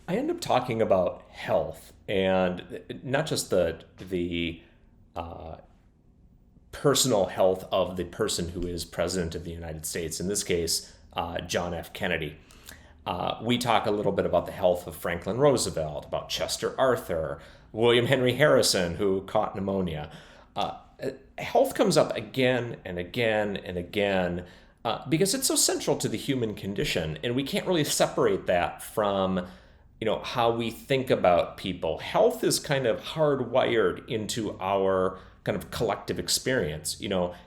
I end up talking about health and not just the uh, personal health of the person who is president of the United States. In this case, John F. Kennedy. We talk a little bit about the health of Franklin Roosevelt, about Chester Arthur, William Henry Harrison, who caught pneumonia. Uh, Health comes up again and again and again because it's so central to the human condition, and we can't really separate that from how we think about people. Health is kind of hardwired into our kind of collective experience.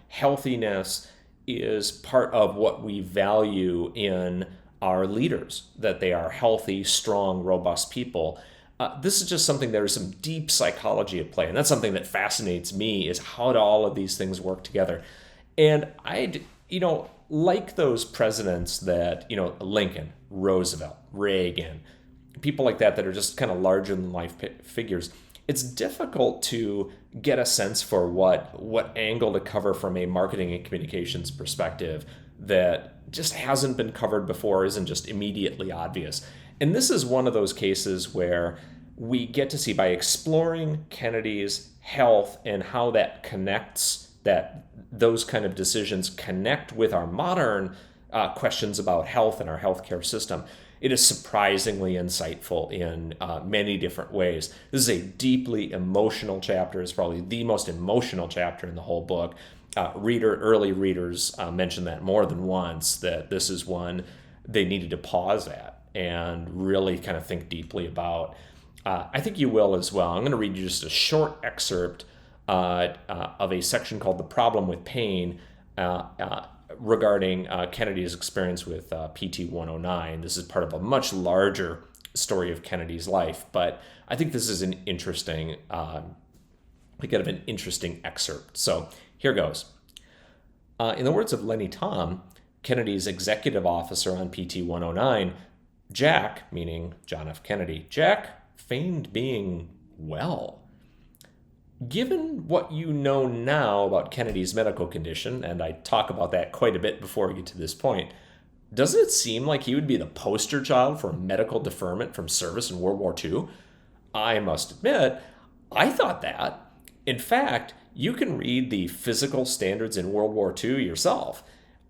Healthiness is part of what we value in our leaders, that they are healthy, strong, robust people. This is just something, there is some deep psychology at play, and that's something that fascinates me, is how do all of these things work together. And like those presidents that, Lincoln, Roosevelt, Reagan, people like that are just kind of larger than life figures, it's difficult to get a sense for what angle to cover from a marketing and communications perspective that just hasn't been covered before, isn't just immediately obvious. And this is one of those cases where we get to see, by exploring Kennedy's health and how that connects, that those kind of decisions connect with our modern questions about health and our healthcare system. It is surprisingly insightful in many different ways. This is a deeply emotional chapter. It's probably the most emotional chapter in the whole book. Early readers mentioned that more than once, that this is one they needed to pause at and really kind of think deeply about. I think you will as well. I'm going to read you just a short excerpt of a section called "The Problem with Pain," regarding Kennedy's experience with PT 109. This is part of a much larger story of Kennedy's life, but I think this is an interesting, kind of an interesting excerpt. So here goes. In the words of Lenny Tom, Kennedy's executive officer on PT 109, Jack, meaning John F. Kennedy, Jack feigned being well. Given what you know now about Kennedy's medical condition, and I talk about that quite a bit before we get to this point, doesn't it seem like he would be the poster child for medical deferment from service in World War II? I must admit, I thought that. In fact, you can read the physical standards in World War II yourself.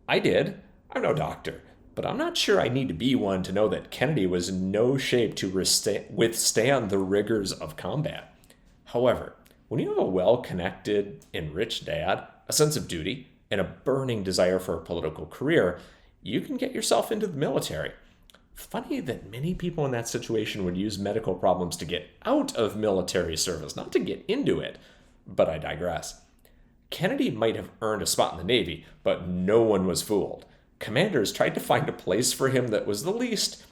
I did. I'm no doctor, but I'm not sure I need to be one to know that Kennedy was in no shape to withstand the rigors of combat. However, when you have a well-connected, enriched dad, a sense of duty, and a burning desire for a political career, you can get yourself into the military. Funny that many people in that situation would use medical problems to get out of military service, not to get into it. But I digress. Kennedy might have earned a spot in the Navy, but no one was fooled. Commanders tried to find a place for him that was the least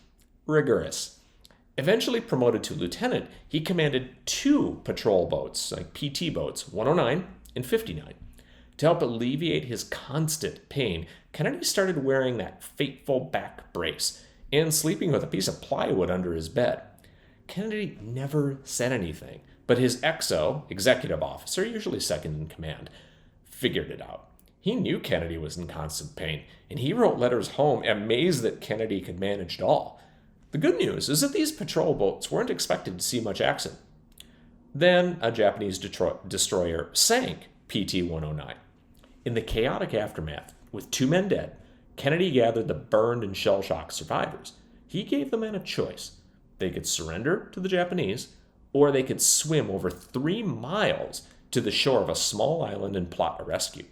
rigorous. Eventually promoted to lieutenant, he commanded 2 patrol boats, like PT boats, 109 and 59. To help alleviate his constant pain, Kennedy started wearing that fateful back brace and sleeping with a piece of plywood under his bed. Kennedy never said anything, but his XO, executive officer, usually second in command, figured it out. He knew Kennedy was in constant pain, and he wrote letters home amazed that Kennedy could manage it all. The good news is that these patrol boats weren't expected to see much action. Then a Japanese destroyer sank PT-109. In the chaotic aftermath, with 2 men dead, Kennedy gathered the burned and shell-shocked survivors. He gave the men a choice. They could surrender to the Japanese, or they could swim over 3 miles to the shore of a small island and plot a rescue.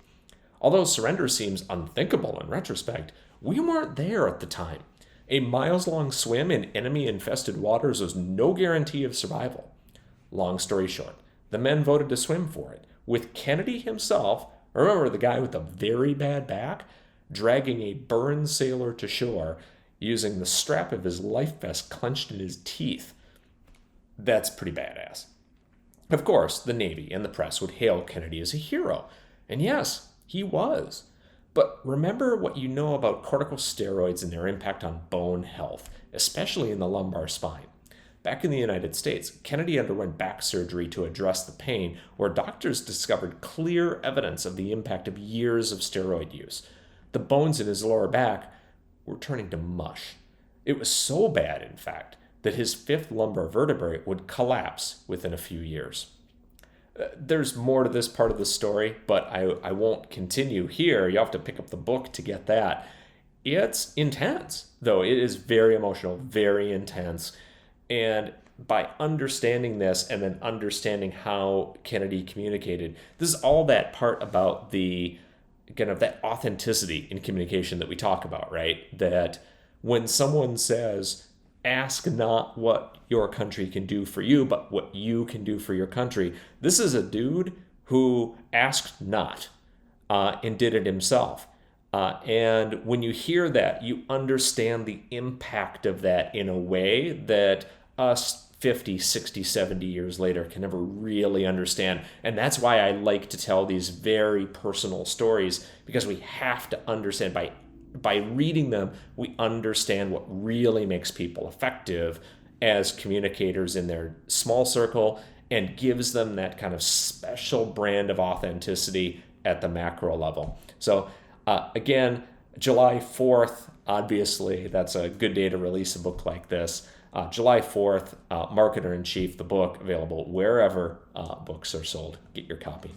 Although surrender seems unthinkable in retrospect, we weren't there at the time. A miles-long swim in enemy-infested waters was no guarantee of survival. Long story short, the men voted to swim for it, with Kennedy himself, remember the guy with the very bad back, dragging a burned sailor to shore using the strap of his life vest clenched in his teeth. That's pretty badass. Of course, the Navy and the press would hail Kennedy as a hero. And yes, he was. But remember what you know about corticosteroids and their impact on bone health, especially in the lumbar spine. Back in the United States, Kennedy underwent back surgery to address the pain, where doctors discovered clear evidence of the impact of years of steroid use. The bones in his lower back were turning to mush. It was so bad, in fact, that his fifth lumbar vertebrae would collapse within a few years. There's more to this part of the story, but I won't continue here. You have to pick up the book to get that. It's intense, though. It is very emotional, very intense. And by understanding this and then understanding how Kennedy communicated, this is all that part about the kind of that authenticity in communication that we talk about, right? That when someone says, ask not what your country can do for you, but what you can do for your country. This is a dude who asked not and did it himself. And when you hear that, you understand the impact of that in a way that us 50, 60, 70 years later can never really understand. And that's why I like to tell these very personal stories, because we have to understand by reading them, we understand what really makes people effective as communicators in their small circle and gives them that kind of special brand of authenticity at the macro level. So again, July 4th, obviously, that's a good day to release a book like this. July 4th, Marketer in Chief, the book, available wherever books are sold. Get your copy.